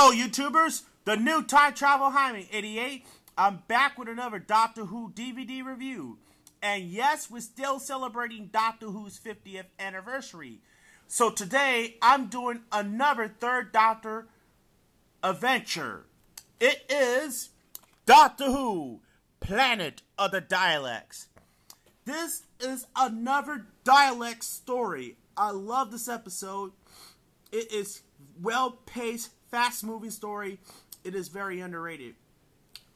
Hello, YouTubers! The new Time Travel Hyman 88. I'm back with another Doctor Who DVD review. And yes, we're still celebrating Doctor Who's 50th anniversary. So today, I'm doing another Third Doctor adventure. It is Doctor Who, Planet of the Daleks. This is another Dalek story. I love this episode. It is well-paced, fast-moving story. It is very underrated.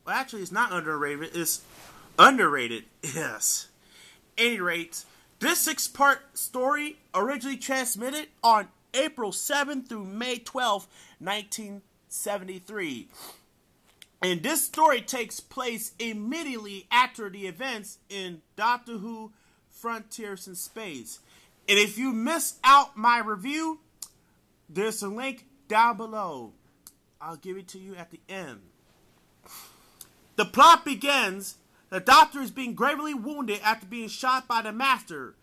Well, actually, it's not underrated. It's underrated. Yes. At any rate, this 6-part story originally transmitted on April 7th through May 12th, 1973. And this story takes place immediately after the events in Doctor Who Frontiers in Space. And if you missed out my review, there's a link down below. I'll give it to you at the end. The plot begins. The Doctor is being gravely wounded after being shot by the Master.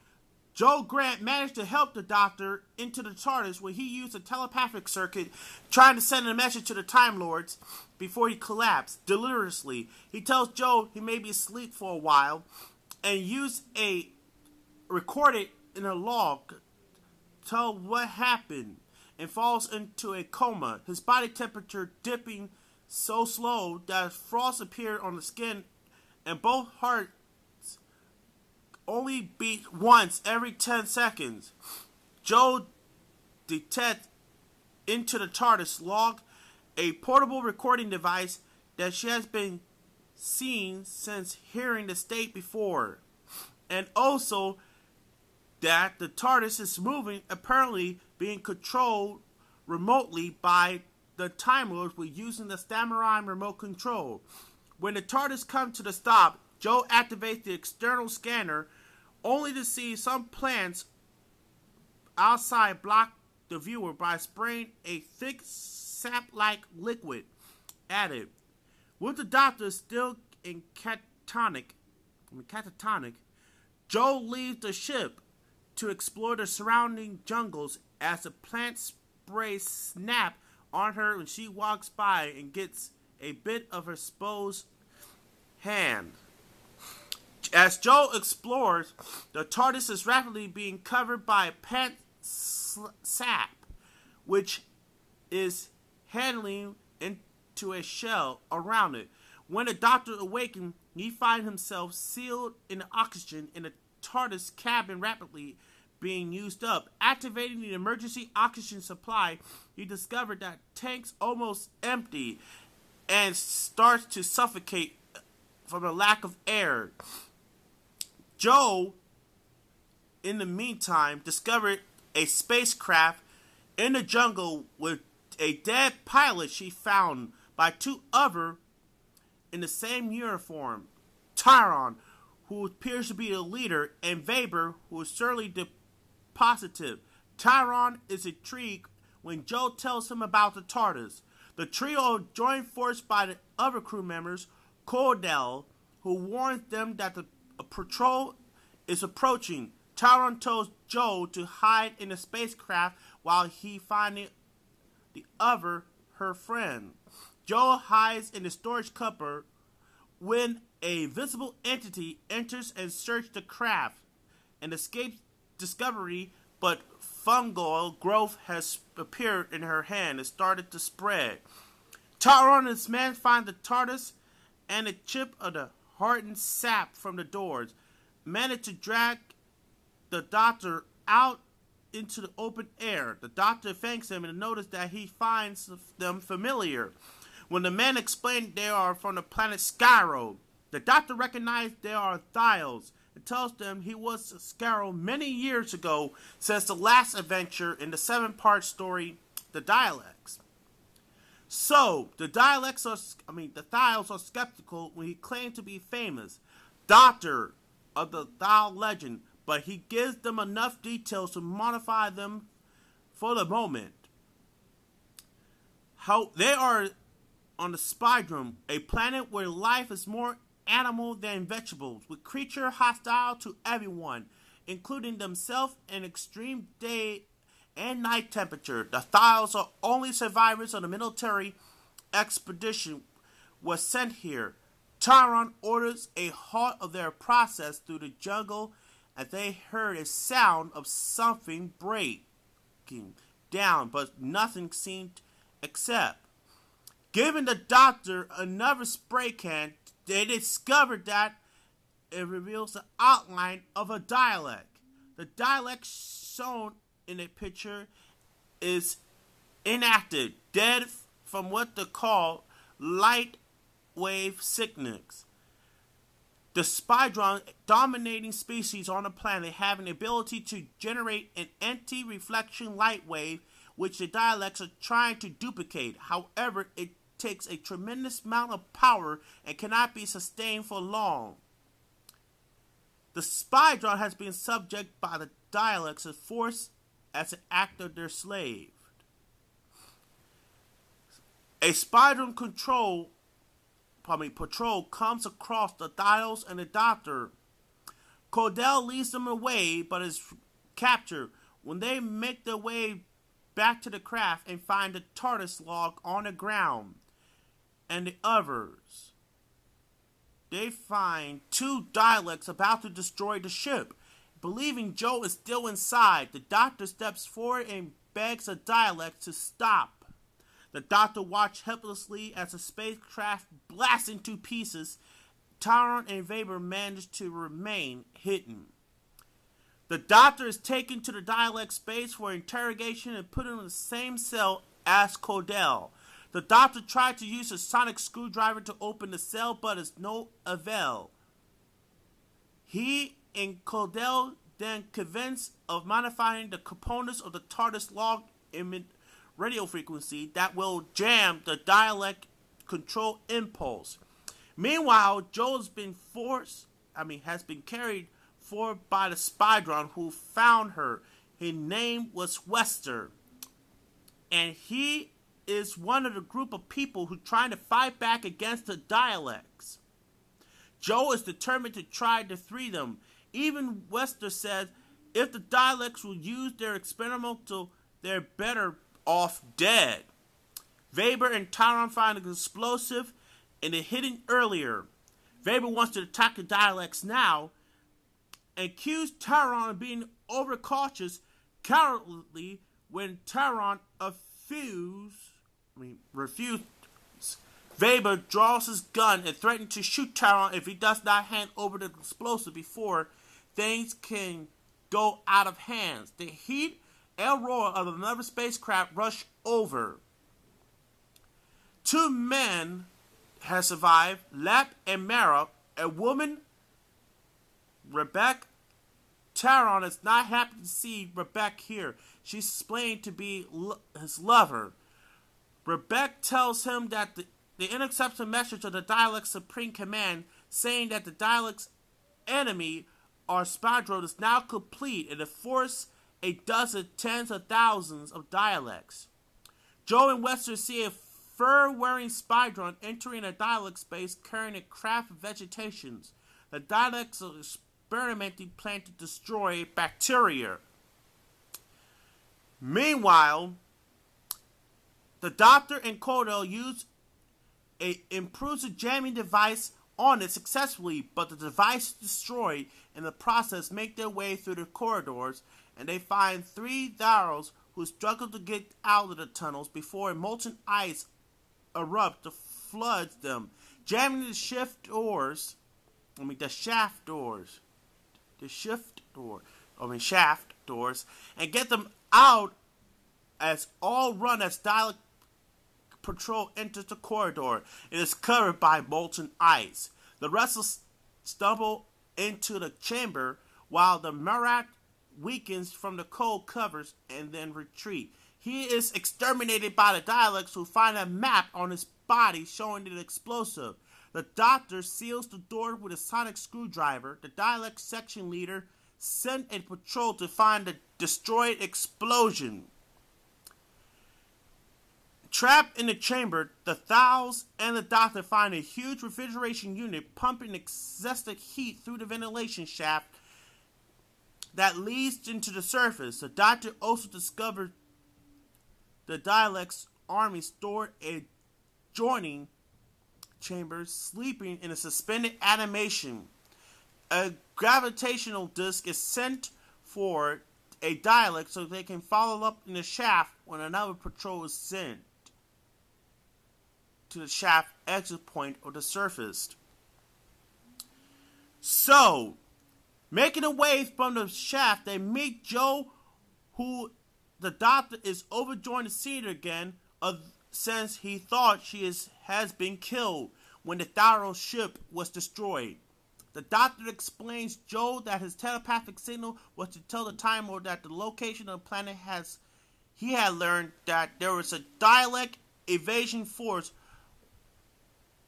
Joe Grant managed to help the Doctor into the TARDIS when he used a telepathic circuit trying to send a message to the Time Lords before he collapsed deliriously. He tells Joe he may be asleep for a while and record it in a log, tell what happened, and falls into a coma, his body temperature dipping so slow that frost appeared on the skin, and both hearts only beat once every 10 seconds. Joe detects into the TARDIS log a portable recording device that she has been seeing since hearing the state before, and also that the TARDIS is moving, apparently being controlled remotely by the Time Lords with using the Stamarine remote control. When the TARDIS comes to the stop, Joe activates the external scanner, only to see some plants outside block the viewer by spraying a thick sap-like liquid at it. With the Doctor still in catatonic, Joe leaves the ship to explore the surrounding jungles as the plant sprays snap on her when she walks by and gets a bit of her exposed hand. As Joe explores, the TARDIS is rapidly being covered by plant sap, which is handling into a shell around it. When the Doctor awakens, he finds himself sealed in the oxygen in the TARDIS cabin rapidly being used up. Activating the emergency oxygen supply, he discovered that tank's almost empty and starts to suffocate from the lack of air. Joe, in the meantime, discovered a spacecraft in the jungle with a dead pilot she found by two others in the same uniform. Tyron, who appears to be the leader, and Weber, who is certainly positive. Tyron is intrigued when Joe tells him about the TARDIS. The trio join force by the other crew members, Cordell, who warns them that the patrol is approaching. Tyron tells Joe to hide in the spacecraft while he finds her friend. Joe hides in the storage cupboard when a visible entity enters and searches the craft and escapes discovery, but fungal growth has appeared in her hand and started to spread. Tyron and his men find the TARDIS and a chip of the hardened sap from the doors, manage to drag the Doctor out into the open air. The Doctor thanks him and notices that he finds them familiar. When the men explain they are from the planet Skyro, the Doctor recognizes they are Thales and tells them he was Skyro many years ago since the last adventure in the 7-part story, The Daleks. So, the Thales are skeptical when he claims to be famous, Doctor of the Thal legend, but he gives them enough details to modify them for the moment. How they are on the Spydrum, a planet where life is more animal than vegetables, with creatures hostile to everyone, including themselves, and extreme day and night temperature. The Thals are only survivors of the military expedition was sent here. Tyron orders a halt of their process through the jungle, and they heard a sound of something breaking down, but nothing seemed except. Giving the doctor another spray can, they discovered that it reveals the outline of a Dalek. The Dalek shown in a picture is inactive, dead from what they call light wave sickness. The Spydron, dominating species on the planet, have an ability to generate an anti-reflection light wave, which the Daleks are trying to duplicate. However, it takes a tremendous amount of power and cannot be sustained for long. The Spydron has been subject by the Daleks and forced as an act of their slave. A Spydron patrol comes across the Dials and the Doctor. Cordell leads them away, but is captured. When they make their way back to the craft and find the TARDIS log on the ground, and the others, they find two Daleks about to destroy the ship. Believing Joe is still inside, the Doctor steps forward and begs the Daleks to stop. The Doctor watched helplessly as the spacecraft blasts into pieces. Tyron and Weber manage to remain hidden. The Doctor is taken to the Dalek space for interrogation and put in the same cell as Cordell. The Doctor tried to use a sonic screwdriver to open the cell, but is no avail. He and Cordell then convinced of modifying the components of the TARDIS log emit radio frequency that will jam the Dalek control impulse. Meanwhile, Joe has been carried forward by the Spydron who found her. His name was Wester, and he is one of the group of people who trying to fight back against the Daleks. Joe is determined to try to free them. Even Wester says if the Daleks will use their experimental, they're better off dead. Weber and Tyron find an explosive and it hidden earlier. Weber wants to attack the Daleks now and accuse Tyron of being overcautious, cowardly when Tyron refused. Weber draws his gun and threatens to shoot Tyron if he does not hand over the explosive before things can go out of hands. The heat and roar of another spacecraft rush over. Two men have survived, Lap and Mara. A woman, Rebecca. Tyron is not happy to see Rebecca here. She's explained to be his lover. Rebecca tells him that the intercepts a message of the Dalek Supreme Command saying that the Dalek's enemy, our Spydron, is now complete and the force a dozen tens of thousands of Daleks. Joe and Wester see a fur-wearing Spydron entering a Dalek space carrying a craft of vegetations. The Daleks are experimenting plan to destroy bacteria. Meanwhile, the Doctor and Cordell use a intrusive jamming device on it successfully, but the device is destroyed. In the process, make their way through the corridors, and they find three Daleks who struggle to get out of the tunnels before molten ice erupts to flood them, jamming the shaft doors, and get them out as all run as Dalek patrol enters the corridor. It is covered by molten ice. The rest stumble into the chamber while the Murat weakens from the cold covers and then retreat. He is exterminated by the Daleks who find a map on his body showing the explosive. The Doctor seals the door with a sonic screwdriver. The Dalek section leader sent a patrol to find the destroyed explosion. Trapped in the chamber, the Thals and the Doctor find a huge refrigeration unit pumping excessive heat through the ventilation shaft that leads into the surface. The Doctor also discovers the Daleks' army stored adjoining chambers, sleeping in a suspended animation. A gravitational disc is sent for a Dalek so they can follow up in the shaft when another patrol is sent to the shaft exit point or the surface. So, making away from the shaft, they meet Joe, who the doctor is overjoyed to see her again, since he thought she has been killed when the Thyro ship was destroyed. The doctor explains Joe that his telepathic signal was to tell the Time Lord that the location of the planet he had learned that there was a Dalek evasion force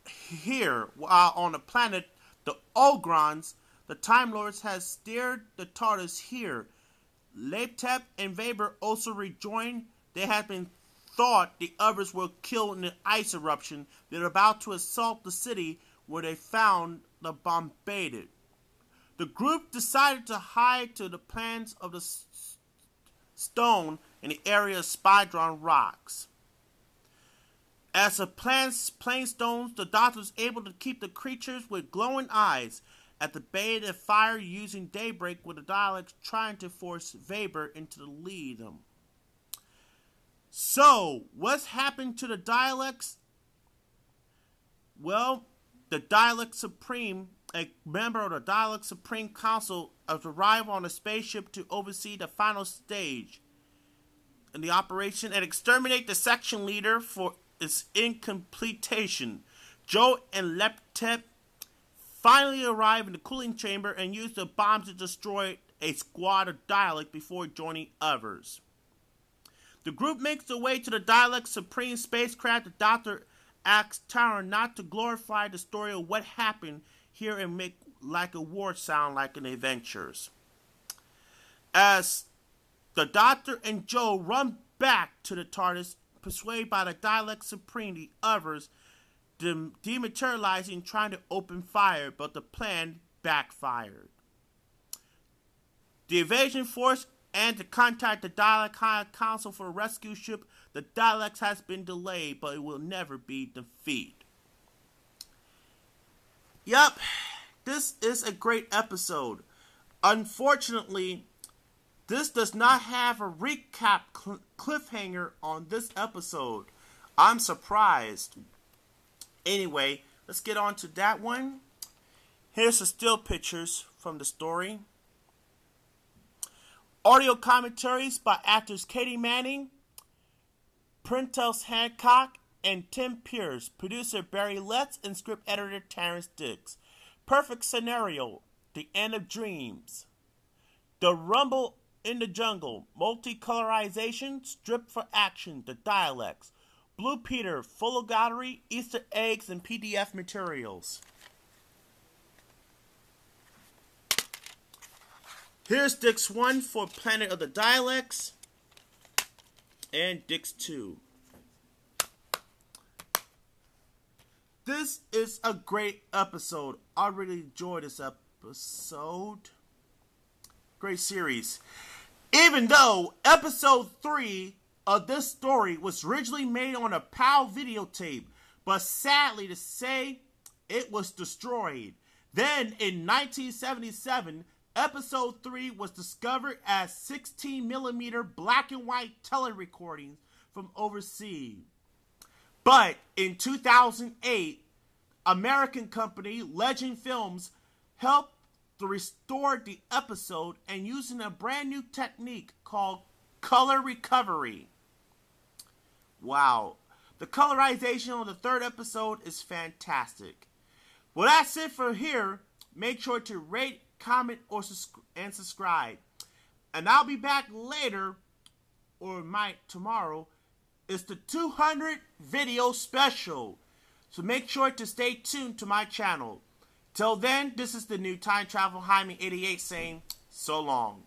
here, while on the planet, the Ogrons, the Time Lords has steered the TARDIS here. Laptep and Weber also rejoined. They had been thought the others were killed in the ice eruption. They're about to assault the city where they found the bombarded. The group decided to hide to the plans of the stone in the area of Spydron rocks. As the plain stones, the doctor was able to keep the creatures with glowing eyes at the bay of fire using daybreak with the Daleks trying to force Weber into the lead. So, what's happened to the Daleks? Well, the Dalek Supreme, a member of the Dalek Supreme Council, has arrived on a spaceship to oversee the final stage in the operation and exterminate the section leader for its incompletion. Joe and Leptep finally arrive in the cooling chamber and use the bombs to destroy a squad of Daleks before joining others. The group makes their way to the Dalek Supreme spacecraft. The Doctor asks Tara not to glorify the story of what happened here and make like a war sound like an adventures. As the Doctor and Joe run back to the TARDIS, persuaded by the Dalek Supreme, the others dematerializing, trying to open fire, but the plan backfired. The evasion force and to contact the Dalek High Council for a rescue ship. The Daleks has been delayed, but it will never be defeated. Yep, this is a great episode. Unfortunately, this does not have a recap cliffhanger on this episode. I'm surprised. Anyway, let's get on to that one. Here's the still pictures from the story. Audio commentaries by actors Katie Manning, Prentice Hancock, and Tim Pierce. Producer Barry Letts and script editor Terrence Dix. Perfect scenario, The End of Dreams. The Rumble in the Jungle, multicolorization, strip for action, The Daleks. Blue Peter, full gallery, Easter eggs, and PDF materials. Here's Dix 1 for Planet of the Daleks, and Dix 2. This is a great episode. I really enjoyed this episode. Great series. Even though episode 3 of this story was originally made on a PAL videotape, but sadly to say, it was destroyed. Then in 1977, episode 3 was discovered as 16mm black and white telerecordings from overseas. But in 2008, American company Legend Films helped to restore the episode and using a brand new technique called color recovery. Wow. The colorization on the third episode is fantastic. Well, that's it for here. Make sure to rate, comment, and subscribe. And I'll be back later, or might tomorrow. It's the 200 video special. So make sure to stay tuned to my channel. Till then, this is the new Time Travel Jaime 88 saying so long.